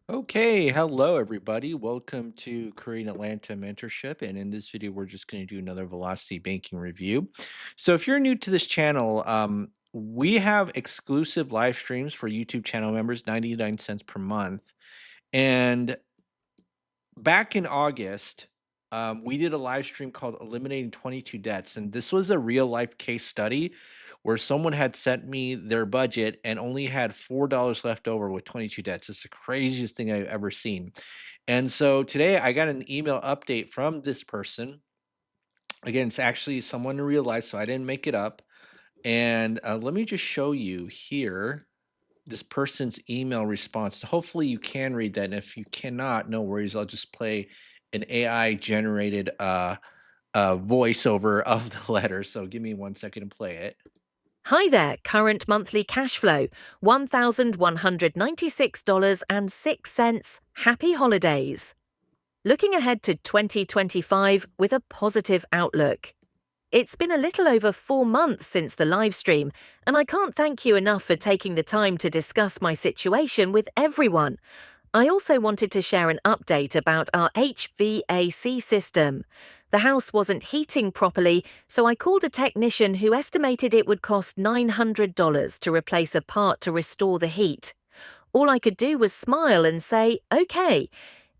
Okay, hello everybody. Welcome to Korean Atlanta Mentorship. And in this video, we're just going to do another Velocity Banking review. So, if you're new to this channel, we have exclusive live streams for YouTube channel members, 99 cents per month. And back in August, we did a live stream called Eliminating 22 Debts. And this was a real life case study where someone had sent me their budget and only had $4 left over with 22 debts. It's the craziest thing I've ever seen. And so today I got an email update from this person. Again, it's actually someone in real life, so I didn't make it up. And let me just show you here this person's email response. Hopefully, you can read that. And if you cannot, no worries. I'll just play an AI generated voiceover of the letter. So give me 1 second to play it. Hi there, current monthly cash flow $1,196.06. Happy holidays. Looking ahead to 2025 with a positive outlook. It's been a little over 4 months since the live stream, and I can't thank you enough for taking the time to discuss my situation with everyone. I also wanted to share an update about our HVAC system. The house wasn't heating properly, so I called a technician who estimated it would cost $900 to replace a part to restore the heat. All I could do was smile and say, okay.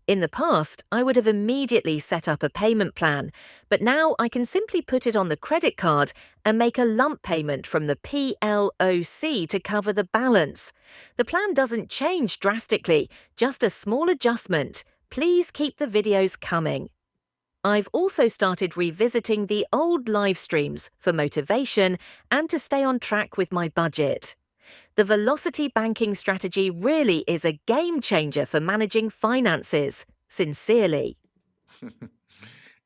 In the past, I would have immediately set up a payment plan, but now I can simply put it on the credit card and make a lump payment from the PLOC to cover the balance. The plan doesn't change drastically, just a small adjustment. Please keep the videos coming. I've also started revisiting the old live streams for motivation and to stay on track with my budget. The Velocity banking strategy really is a game changer for managing finances. Sincerely.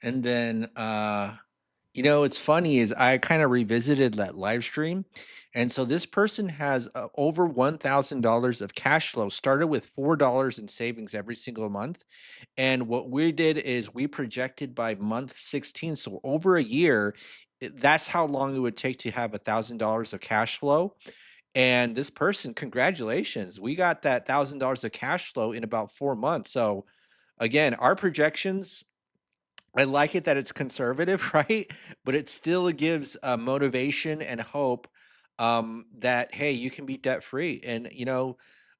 And then, what's funny is I kind of revisited that live stream. And so this person has over $1,000 of cash flow, started with $4 in savings every single month. And what we did is we projected by month 16. So over a year, that's how long it would take to have $1,000 of cash flow. And this person, congratulations, we got that $1,000 of cash flow in about 4 months. So again, our projections, I like it that it's conservative, right? But it still gives motivation and hope that hey, you can be debt free. And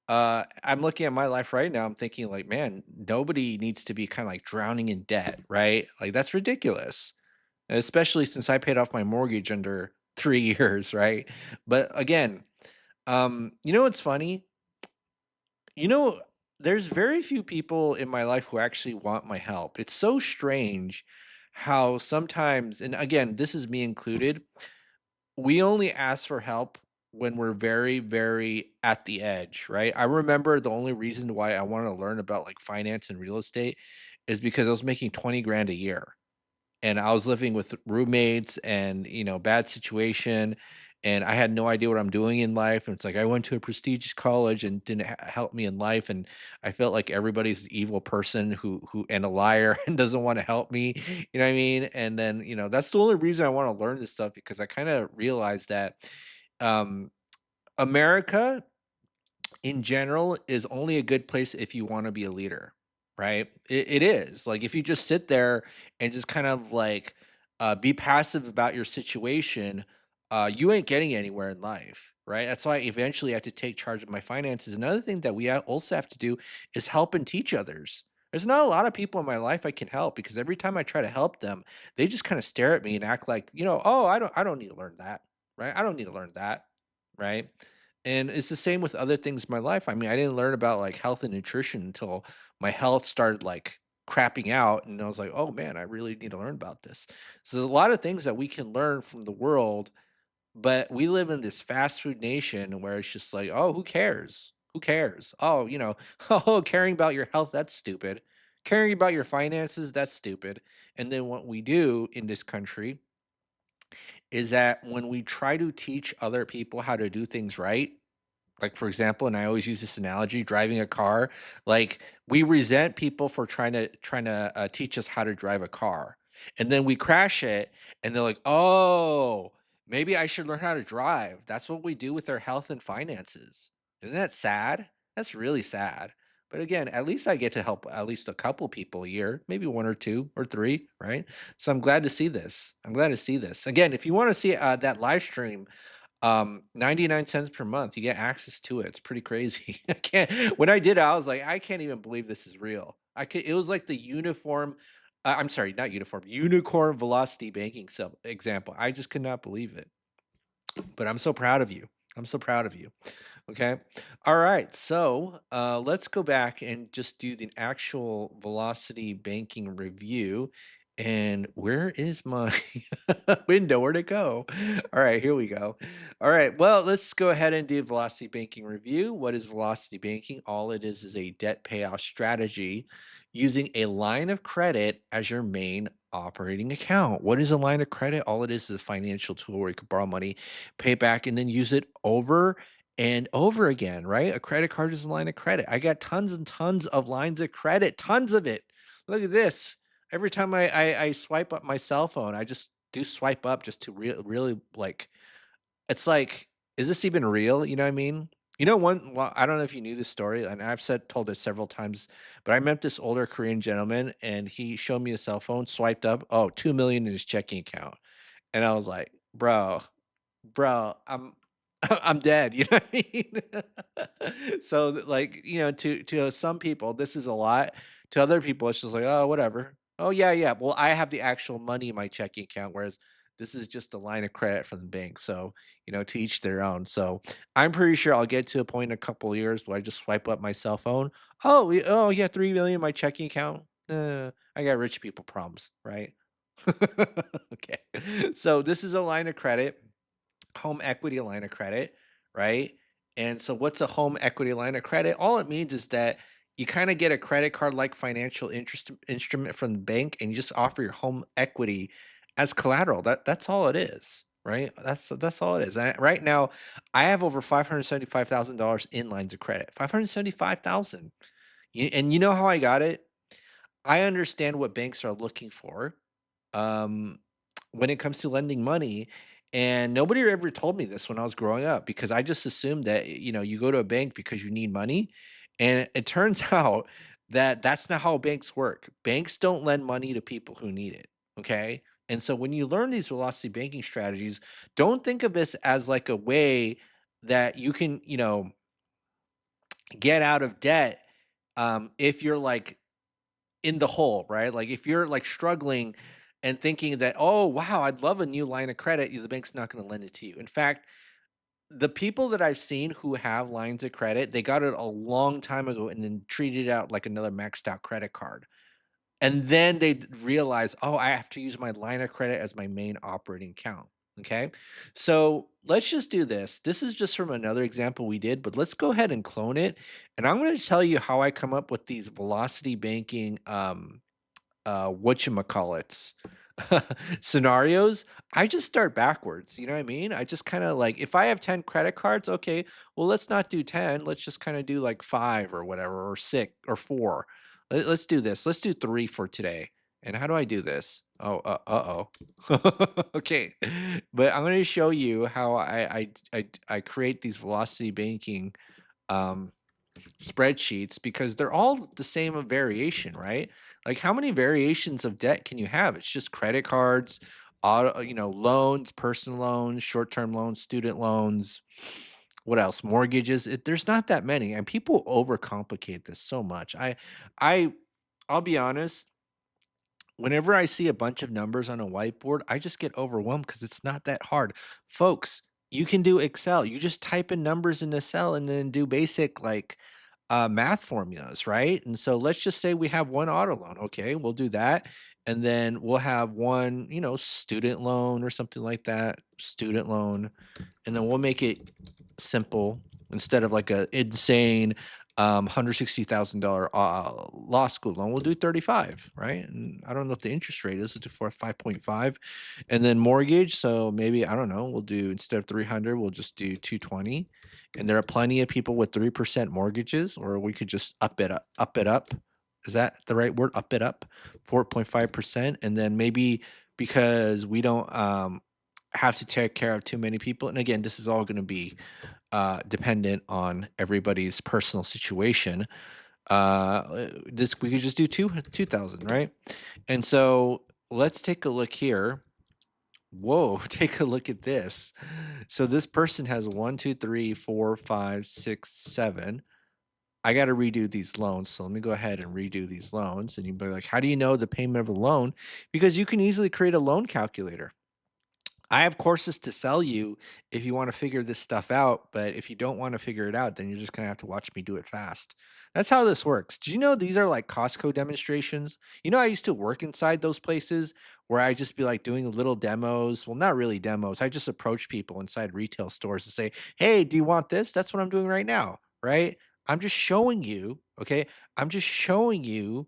I'm looking at my life right now. I'm thinking like, man, nobody needs to be kind of like drowning in debt, right? Like that's ridiculous, especially since I paid off my mortgage under 3 years, right? But again, what's funny? You know, there's very few people in my life who actually want my help. It's so strange how sometimes, and again, this is me included, we only ask for help when we're very, very at the edge, right? I remember the only reason why I wanted to learn about like finance and real estate is because I was making 20 grand a year and I was living with roommates and, bad situation. And I had no idea what I'm doing in life. And it's like I went to a prestigious college and didn't help me in life. And I felt like everybody's an evil person who and a liar and doesn't want to help me. You know what I mean? And then, that's the only reason I want to learn this stuff because I kind of realized that um America in general is only a good place if you want to be a leader, right? It is like if you just sit there and just kind of like be passive about your situation, you ain't getting anywhere in life, right? That's why eventually I have to take charge of my finances. Another thing that also have to do is help and teach others. There's not a lot of people in my life I can help because every time I try to help them, they just kind of stare at me and act like, oh, I don't need to learn that, right? I don't need to learn that, right? And it's the same with other things in my life. I mean, I didn't learn about like health and nutrition until my health started like crapping out. And I was like, oh man, I really need to learn about this. So there's a lot of things that we can learn from the world, but we live in this fast food nation where it's just like, oh, who cares? Who cares? Oh, oh, caring about your health, that's stupid. Caring about your finances, that's stupid. And then what we do in this country is that when we try to teach other people how to do things right, like, for example, and I always use this analogy, driving a car, like, we resent people for trying to teach us how to drive a car, and then we crash it, and they're like, "Oh, maybe I should learn how to drive." That's what we do with our health and finances. Isn't that sad? That's really sad. But again, at least I get to help at least a couple people a year, maybe one or two or three, right? So I'm glad to see this. I'm glad to see this. Again, if you want to see that live stream, 99 cents per month, you get access to it. It's pretty crazy. I can't when I did it, I was like, I can't even believe this is real. It was like the uniform I'm sorry, not uniform, unicorn velocity banking example. I just could not believe it. But I'm so proud of you. I'm so proud of you. Okay. All right. So let's go back and just do the actual velocity banking review. And where is my window? Where'd it go? All right, here we go. All right. Well, let's go ahead and do velocity banking review. What is velocity banking? All it is a debt payoff strategy using a line of credit as your main operating account. What is a line of credit? All it is a financial tool where you can borrow money, pay back, and then use it over and over again, right? A credit card is a line of credit. I got tons and tons of lines of credit, tons of it. Look at this. Every time I swipe up my cell phone, I just do swipe up just to really like it's like, is this even real? You know what I mean? You know, well, I don't know if you knew this story, and I've told this several times, but I met this older Korean gentleman and he showed me a cell phone, swiped up, oh, 2 million in his checking account. And I was like, bro, I'm dead, you know what I mean? So, like, to some people, this is a lot. To other people, it's just like, "Oh, whatever. Oh, yeah, yeah. Well, I have the actual money in my checking account, whereas this is just a line of credit from the bank." So, to each their own. So, I'm pretty sure I'll get to a point in a couple of years where I just swipe up my cell phone. Oh, yeah, 3 million in my checking account. I got rich people problems, right? Okay. So, this is a line of credit, home equity line of credit, right? And so what's a home equity line of credit? All it means is that you kind of get a credit card like financial interest instrument from the bank and you just offer your home equity as collateral. That's all it is, right? That's all it is. Right now, I have over $575,000 in lines of credit. 575,000. And you know how I got it? I understand what banks are looking for um, when it comes to lending money. And nobody ever told me this when I was growing up because I just assumed that, you go to a bank because you need money. And it turns out that that's not how banks work. Banks don't lend money to people who need it. Okay. And so when you learn these velocity banking strategies, don't think of this as like a way that you can, get out of debt if you're like in the hole, right? Like if you're like struggling and thinking that, oh, wow, I'd love a new line of credit, the bank's not going to lend it to you. In fact, the people that I've seen who have lines of credit, they got it a long time ago and then treated it out like another maxed out credit card. And then they realize, oh, I have to use my line of credit as my main operating account. Okay. So let's just do this. This is just from another example we did, but let's go ahead and clone it. And I'm going to tell you how I come up with these velocity banking whatchamacallits scenarios. I just start backwards, you know what I mean? I just kinda like if I have 10 credit cards, okay, well, let's not do 10, let's just kinda do like 5 or whatever, or 6 or 4. Let's do this, let's do 3 for today. And how do I do this? Oh, uh-oh. Okay, but I'm gonna show you how I create these velocity banking, um spreadsheets because they're all the same variation, right? Like how many variations of debt can you have? It's just credit cards, loans, personal loans, short-term loans, student loans. What else? Mortgages. There's not that many, and people overcomplicate this so much. I, I'll be honest. Whenever I see a bunch of numbers on a whiteboard, I just get overwhelmed because it's not that hard. Folks, you can do Excel. You just type in numbers in the cell and then do basic like math formulas, right? And so let's just say we have one auto loan. Okay, we'll do that. And then we'll have one, student loan or something like that, student loan. And then we'll make it simple instead of like a insane $160,000 law school loan. We'll do 35, right? And I don't know what the interest rate is. It's for 5.5. And then mortgage. So maybe, I don't know, we'll do instead of 300, we'll just do 220. And there are plenty of people with 3% mortgages, or we could just up it up. Is that the right word? Up it up, 4.5%. And then maybe because we don't have to take care of too many people. And again, this is all going to be dependent on everybody's personal situation. This we could just do 2,000, right? And so let's take a look here. Whoa, take a look at this. So this person has one, two, three, four, five, six, seven. I got to redo these loans. So let me go ahead and redo these loans. And you'd be like, how do you know the payment of a loan? Because you can easily create a loan calculator. I have courses to sell you if you want to figure this stuff out, but if you don't want to figure it out, then you're just going to have to watch me do it fast. That's how this works. Do you know these are like Costco demonstrations? You know, I used to work inside those places where I just be like doing little demos. Well, not really demos. I just approach people inside retail stores to say, "Hey, do you want this?" That's what I'm doing right now, right? I'm just showing you, okay? I'm just showing you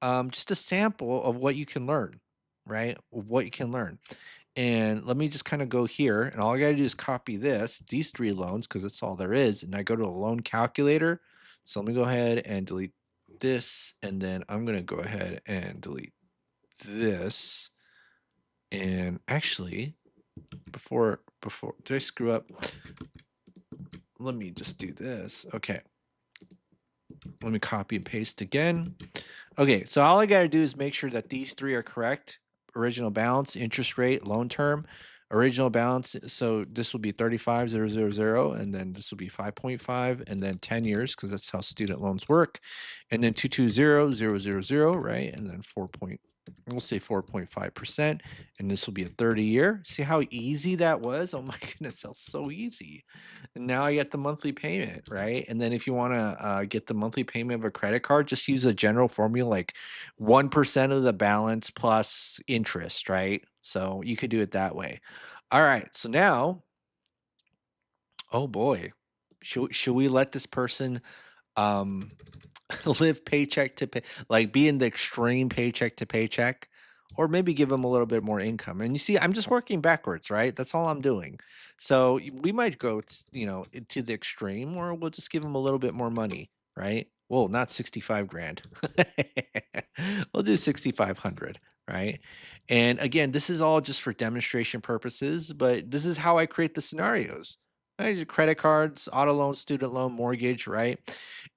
just a sample of what you can learn, right? Of what you can learn. And let me just kind of go here, and all I got to do is copy these three loans because that's all there is. And I go to a loan calculator. So let me go ahead and delete this, and then I'm going to go ahead and delete this. And actually, before did I screw up? Let me just do this. Okay. Let me copy and paste again. Okay, so all I got to do is make sure that these three are correct. Original balance, interest rate, loan term, original balance. So this will be 35,000, and then this will be 5.5, and then 10 years, because that's how student loans work. And then 220,000, right? And then we'll say 4.5%. And this will be a 30-year. See how easy that was? Oh my goodness, that was so easy. And now I get the monthly payment, right? And then if you want to get the monthly payment of a credit card, just use a general formula like 1% of the balance plus interest, right? So you could do it that way. All right. So now, oh boy, should we let this person um live paycheck to pay, like be in the extreme paycheck to paycheck, or maybe give them a little bit more income? And you see, I'm just working backwards, right? That's all I'm doing. So we might go, to the extreme, or we'll just give them a little bit more money, right? Well, not 65 grand. We'll do 6,500, right? And again, this is all just for demonstration purposes, but this is how I create the scenarios. Right? Credit cards, auto loan, student loan, mortgage, right?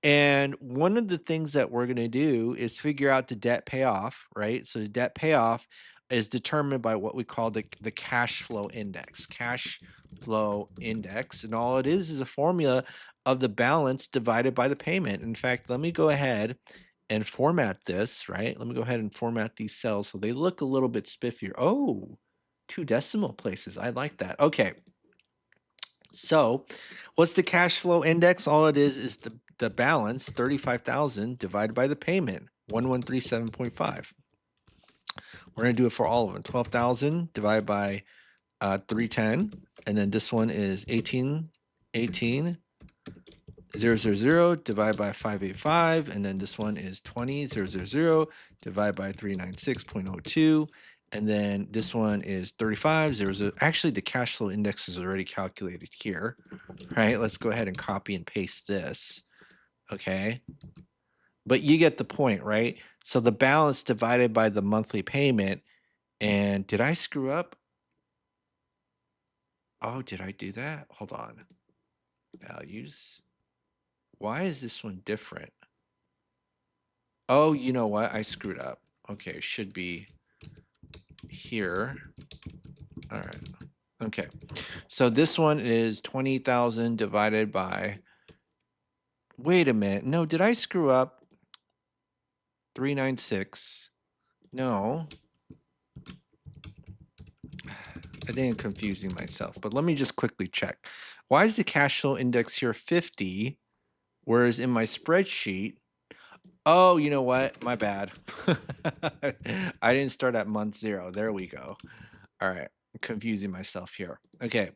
And one of the things that we're going to do is figure out the debt payoff, right? So the debt payoff is determined by what we call the cash flow index. Cash flow index. And all it is a formula of the balance divided by the payment. In fact, let me go ahead and format this, right? Let me go ahead and format these cells so they look a little bit spiffier. Oh, two decimal places. I like that. Okay. So, what's the cash flow index? All it is the balance, 35,000 divided by the payment, 1137.5. We're going to do it for all of them. 12,000 divided by 310, and then this one is 18,000 divided by 585, and then this one is 20,000 divided by 396.02, and then this one is 35,000. Actually, the cash flow index is already calculated here, right? Let's go ahead and copy and paste this. Okay, but you get the point, right? So the balance divided by the monthly payment. And did I screw up? Oh, did I do that? Hold on. Values. Why is this one different? Oh, you know what? I screwed up. Okay, it should be here. All right. Okay. So this one is 20,000 divided by. Wait a minute. No, did I screw up? 396. No. I think I'm confusing myself, but let me just quickly check. Why is the cash flow index here 50, whereas in my spreadsheet, oh, you know what? My bad. I didn't start at month 0. There we go. All right. I'm confusing myself here. Okay.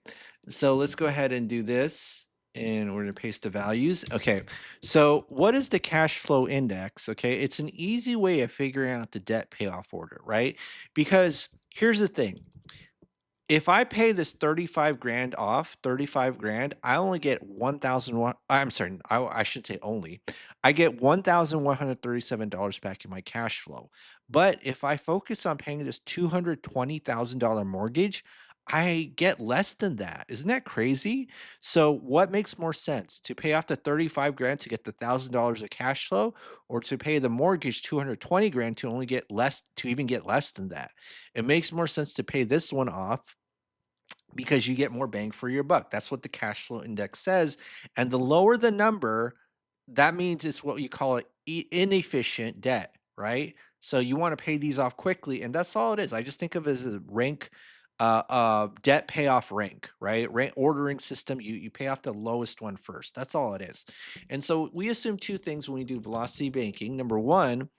So let's go ahead and do this. And we're going to paste the values. Okay. So what is the cash flow index? Okay. It's an easy way of figuring out the debt payoff order, right? Because here's the thing. If I pay this 35 grand off, 35 grand, I only get 1,001. I'm sorry, I should say only. I get $1,137 back in my cash flow. But if I focus on paying this $220,000 mortgage, I get less than that. Isn't that crazy? So what makes more sense? To pay off the 35 grand to get the $1,000 of cash flow, or to pay the mortgage 220 grand to only get less, to even get less than that? It makes more sense to pay this one off because you get more bang for your buck. That's what the cash flow index says. And the lower the number, that means it's what you call it inefficient debt, right? So you want to pay these off quickly, and that's all it is. I just think of it as a rank, debt payoff rank, right? Rank ordering system. You pay off the lowest one first. That's all it is. And so we assume two things when we do velocity banking. Number one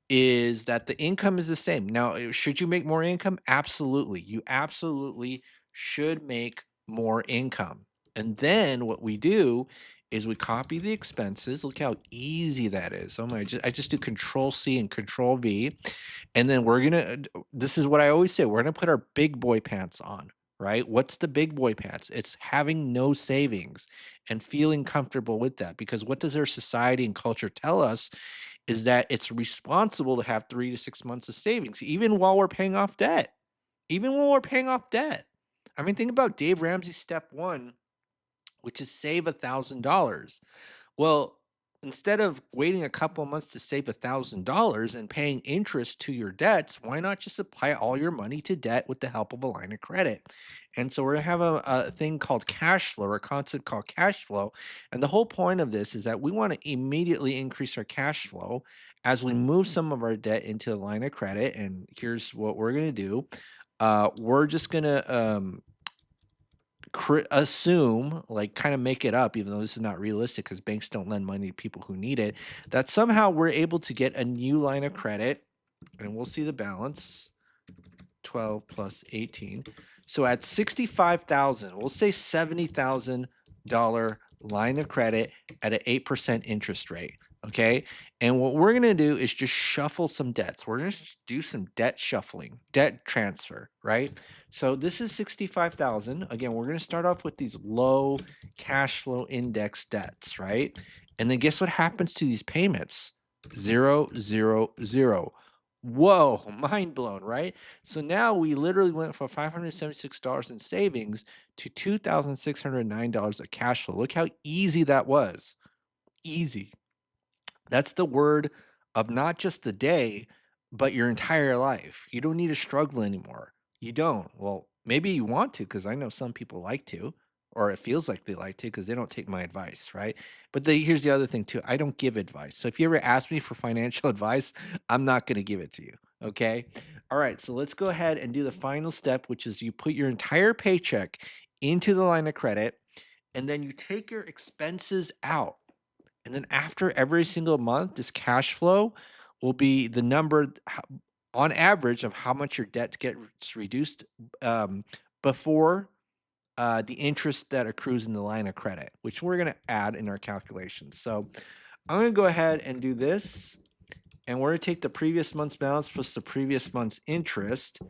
is that the income is the same. Now, should you make more income? Absolutely. You absolutely should make more income. And then what we do is we copy the expenses. Look how easy that is. Oh my, I just do control C and control V. And then this is what I always say, we're going to put our big boy pants on, right? What's the big boy pants? It's having no savings and feeling comfortable with that. Because what does our society and culture tell us is that it's responsible to have 3 to 6 months of savings, even while we're paying off debt. Even when we're paying off debt. I mean, think about Dave Ramsey's step 1, which is save $1,000. Well, instead of waiting a couple of months to save $1,000 and paying interest to your debts, why not just apply all your money to debt with the help of a line of credit? And so we're gonna have a thing called cash flow, or a concept called cash flow. And the whole point of this is that we want to immediately increase our cash flow as we move some of our debt into a line of credit. And here's what we're gonna do. We're just gonna assume, like, kind of make it up, even though this is not realistic because banks don't lend money to people who need it, that somehow we're able to get a new line of credit, and we'll see the balance 12 plus 18. So at 65,000, we'll say $70,000 line of credit at an 8% interest rate. Okay. And what we're going to do is just shuffle some debts. We're going to do some debt shuffling, debt transfer, right? So this is 65,000. Again, we're going to start off with these low cash flow index debts, right? And then guess what happens to these payments? Zero, zero, zero. Whoa, mind blown, right? So now we literally went from $576 in savings to $2,609 of cash flow. Look how easy that was. Easy. That's the word of not just the day, but your entire life. You don't need to struggle anymore. You don't. Well, maybe you want to, because I know some people like to, or it feels like they like to because they don't take my advice, right? But here's the other thing too. I don't give advice. So if you ever ask me for financial advice, I'm not going to give it to you. Okay. All right. So let's go ahead and do the final step, which is you put your entire paycheck into the line of credit, and then you take your expenses out. And then after every single month, this cash flow will be the number on average of how much your debt gets reduced, before the interest that accrues in the line of credit, which we're going to add in our calculations. So I'm going to go ahead and do this. And we're going to take the previous month's balance plus the previous month's interest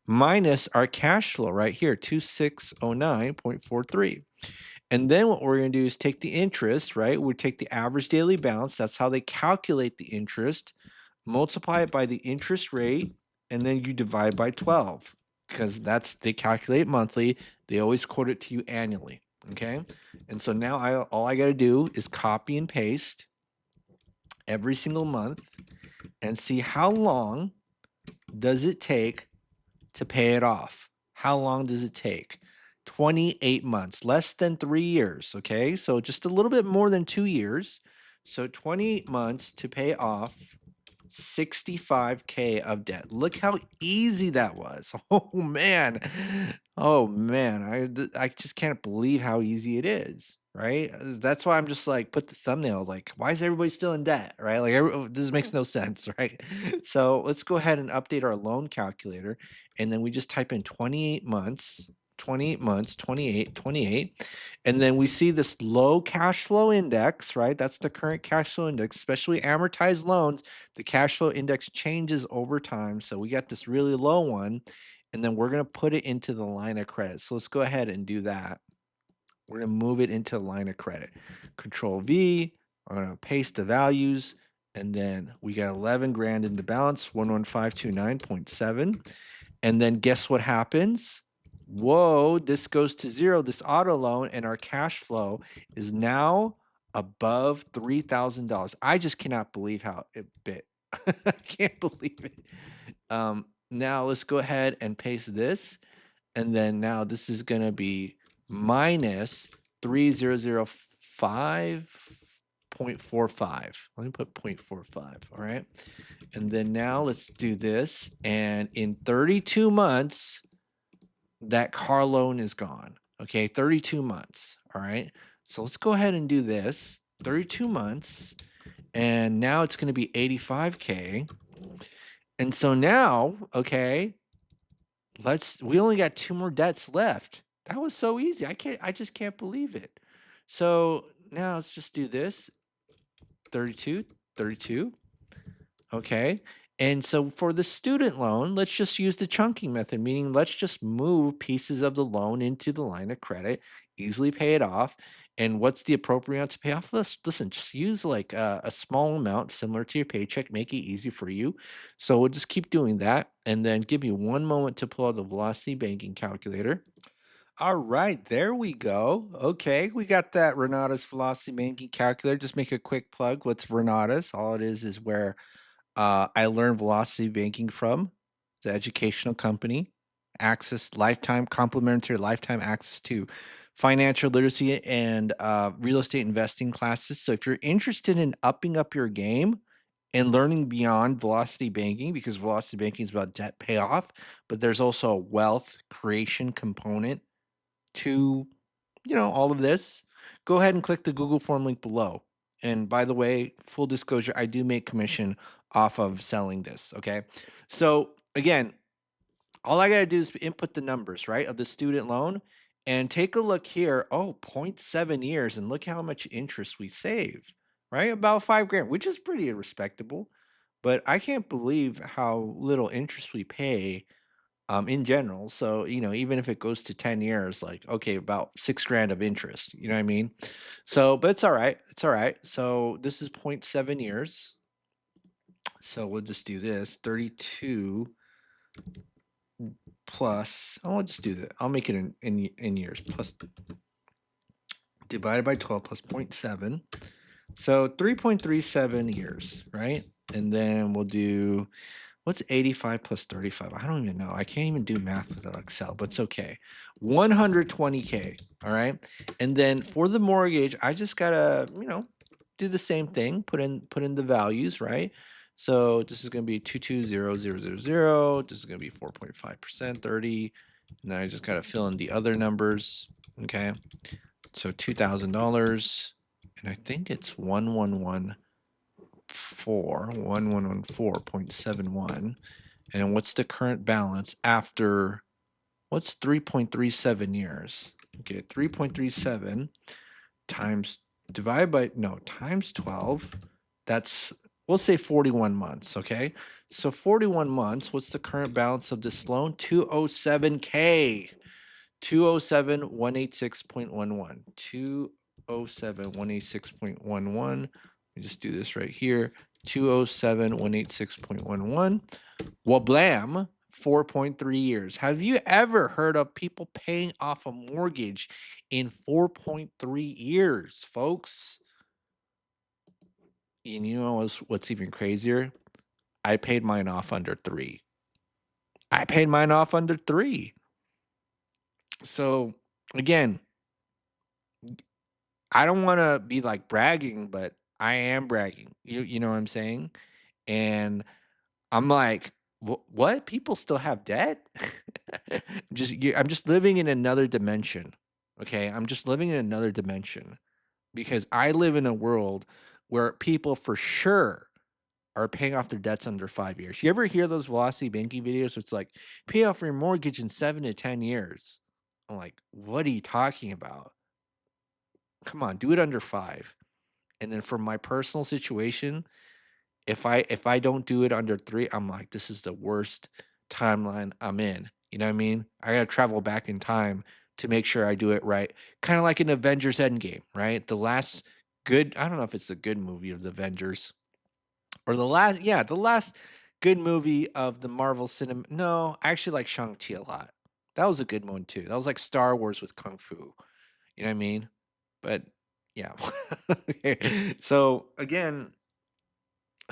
minus our cash flow right here, 2609.43. And then what we're going to do is take the interest, right? We take the average daily balance. That's how they calculate the interest. Multiply it by the interest rate, and then you divide by 12 because they calculate monthly. They always quote it to you annually. Okay. And so now all I got to do is copy and paste every single month and see how long does it take to pay it off. How long does it take? 28 months, less than 3 years, okay? So just a little bit more than 2 years. So 28 months to pay off 65K of debt. Look how easy that was. Oh man. Oh man. I just can't believe how easy it is, right? That's why I'm just like, put the thumbnail, like, why is everybody still in debt, right? Like, this makes no sense, right? So let's go ahead and update our loan calculator. And then we just type in 28 months, 28 months, 28, 28. And then we see this low cash flow index, right? That's the current cash flow index, especially amortized loans. The cash flow index changes over time. So we got this really low one, and then we're going to put it into the line of credit. So let's go ahead and do that. We're going to move it into line of credit. Control V. I'm going to paste the values, and then we got 11 grand in the balance, 11529.7. And then guess what happens? Whoa, this goes to 0, this auto loan, and our cash flow is now above $3,000. I just cannot believe how it bit. I can't believe it. Now let's go ahead and paste this, and then now this is gonna be minus 3005.45. Let me put 0.45, all right? And then now let's do this, and in 32 months, that car loan is gone. Okay, 32 months. All right. So let's go ahead and do this. 32 months. And now it's going to be 85K. And so now, okay, we only got 2 more debts left. That was so easy. I just can't believe it. So now let's just do this. 32, 32. Okay. And so for the student loan, let's just use the chunking method, meaning let's just move pieces of the loan into the line of credit, easily pay it off. And what's the appropriate amount to pay off? Listen, just use like a small amount similar to your paycheck, make it easy for you. So we'll just keep doing that. And then give me one moment to pull out the Velocity Banking calculator. All right, there we go. Okay, we got that Renata's Velocity Banking calculator. Just make a quick plug. What's Renata's? All it is where I learned velocity banking from the educational company, access lifetime complimentary lifetime access to financial literacy and real estate investing classes. So if you're interested in upping up your game and learning beyond velocity banking, because velocity banking is about debt payoff, but there's also a wealth creation component to all of this, go ahead and click the Google form link below. And by the way, full disclosure, I do make commission off of selling this. Okay. So again, all I got to do is input the numbers, right, of the student loan and take a look here. Oh, 0.7 years. And look how much interest we save, right? About 5 grand, which is pretty respectable. But I can't believe how little interest we pay in general. So, even if it goes to 10 years, like, okay, about 6 grand of interest, you know what I mean? So, but it's all right. It's all right. So this is 0.7 years. So we'll just do this 32 plus, I'll just do that. I'll make it in years plus divided by 12 plus 0.7. So 3.37 years, right? And then we'll do, what's 85 plus 35? I don't even know. I can't even do math with Excel, but it's okay. 120K, all right? And then for the mortgage, I just gotta, do the same thing, put in the values, right? So this is gonna be 220000. This is gonna be 4.5%, 30. And then I just gotta fill in the other numbers, okay? So $2,000, and I think it's 1114.71. And what's the current balance after, what's 3.37 years? Okay, 3.37 times times 12. That's, we'll say 41 months, okay? So 41 months, what's the current balance of this loan? 207K. 207,186.11. 207,186.11. Let me just do this right here. 207,186.11. Wablam, 4.3 years. Have you ever heard of people paying off a mortgage in 4.3 years, folks? And you know what's even crazier? I paid mine off under 3. I paid mine off under 3. So again, I don't want to be like bragging, but I am bragging. You know what I'm saying? And I'm like, what? People still have debt? I'm just living in another dimension. Okay, I'm just living in another dimension because I live in a world where people for sure are paying off their debts under 5 years. You ever hear those velocity banking videos where it's like pay off your mortgage in 7 to 10 years? I'm like, what are you talking about? Come on, do it under 5. And then for my personal situation, if I don't do it under 3, I'm like, this is the worst timeline I'm in. You know what I mean? I gotta travel back in time to make sure I do it right. Kind of like in Avengers Endgame, right? The last good, I don't know if it's a good movie of the Avengers or the last good movie of the Marvel cinema. No, I actually like Shang-Chi a lot. That was a good one too. That was like Star Wars with kung fu. You know what I mean? But yeah. Okay. So again,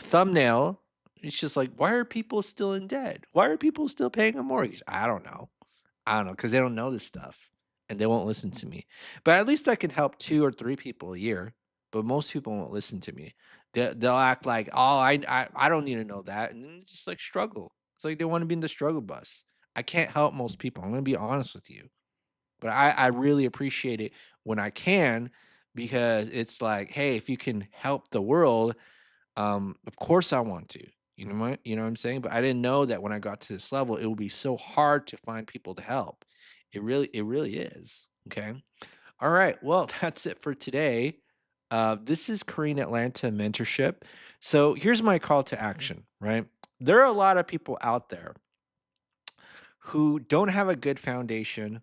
thumbnail. It's just like, why are people still in debt? Why are people still paying a mortgage? I don't know. I don't know because they don't know this stuff and they won't listen to me. But at least I can help 2 or 3 people a year. But most people won't listen to me. They'll act like, oh, I don't need to know that, and then just like struggle. It's like they want to be in the struggle bus. I can't help most people. I'm gonna be honest with you, but I really appreciate it when I can because it's like, hey, if you can help the world, of course I want to. You know what I'm saying? But I didn't know that when I got to this level, it would be so hard to find people to help. It really is. Okay. All right. Well, that's it for today. This is Korean Atlanta Mentorship. So here's my call to action, right? There are a lot of people out there who don't have a good foundation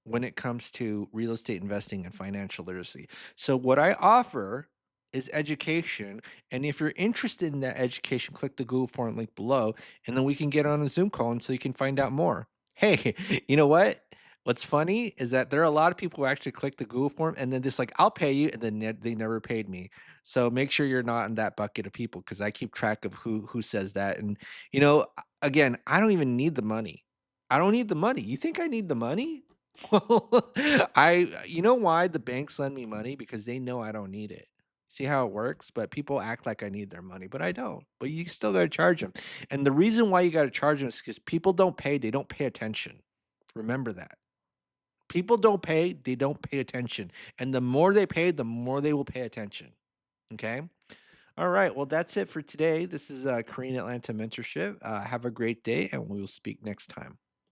when it comes to real estate investing and financial literacy. So what I offer is education, and if you're interested in that education, click the Google form link below, and then we can get on a Zoom call and so you can find out more. Hey, you know what? What's funny is that there are a lot of people who actually click the Google form and then just like, I'll pay you, and then they never paid me. So make sure you're not in that bucket of people because I keep track of who says that. And again, I don't even need the money. I don't need the money. You think I need the money? Well, you know why the banks lend me money? Because they know I don't need it. See how it works? But people act like I need their money, but I don't. But you still got to charge them. And the reason why you got to charge them is because people don't pay, they don't pay attention. Remember that. People don't pay, they don't pay attention. And the more they pay, the more they will pay attention. Okay? All right. Well, that's it for today. This is Korean Atlanta Mentorship. Have a great day, and we will speak next time.